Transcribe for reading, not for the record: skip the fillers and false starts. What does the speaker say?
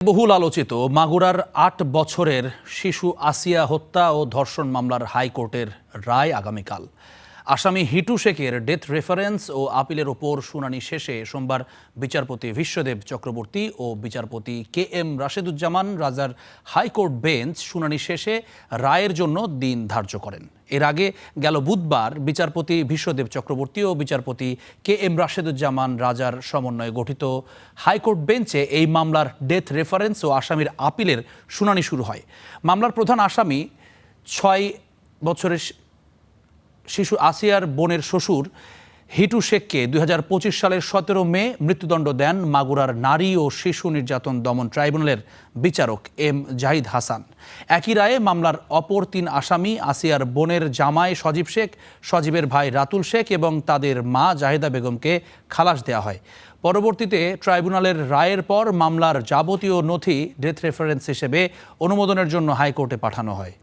বহুল আলোচিত মাগুরার ৮ বছরের শিশু আসিয়া হত্যা ও ধর্ষণ মামলার হাইকোর্টের রায় আগামীকাল। আসামি হিটু শেখের ডেথ রেফারেন্স ও আপিলের ওপর শুনানি শেষে সোমবার বিচারপতি বিশ্বদেব চক্রবর্তী ও বিচারপতি KM রাশেদুজ্জামান রাজার হাইকোর্ট বেঞ্চ শুনানি শেষে রায়ের জন্য দিন ধার্য করেন। এর আগে গেল বুধবার বিচারপতি বিশ্বদেব চক্রবর্তী ও বিচারপতি KM রাশেদুজ্জামান রাজার সমন্বয়ে গঠিত হাইকোর্ট বেঞ্চে এই মামলার ডেথ রেফারেন্স ও আসামির আপিলের শুনানি শুরু হয়। মামলার প্রধান আসামি ৬ বছরের শিশু আসিয়ার বোনের শ্বশুর হিটু শেখকে ২০২৫ সালের ১৭ মে মৃত্যুদণ্ড দেন মাগুরার নারী ও শিশু নির্যাতন দমন ট্রাইব্যুনালের বিচারক M জাহিদ হাসান। একই রায়ে মামলার অপর ৩ আসামি আসিয়ার বোনের জামাই সজীব শেখ, সজীবের ভাই রাতুল শেখ এবং তাদের মা জাহেদা বেগমকে খালাস দেওয়া হয়। পরবর্তীতে ট্রাইব্যুনালের রায়ের পর মামলার যাবতীয় নথি ডেথ রেফারেন্স হিসেবে অনুমোদনের জন্য হাইকোর্টে পাঠানো হয়।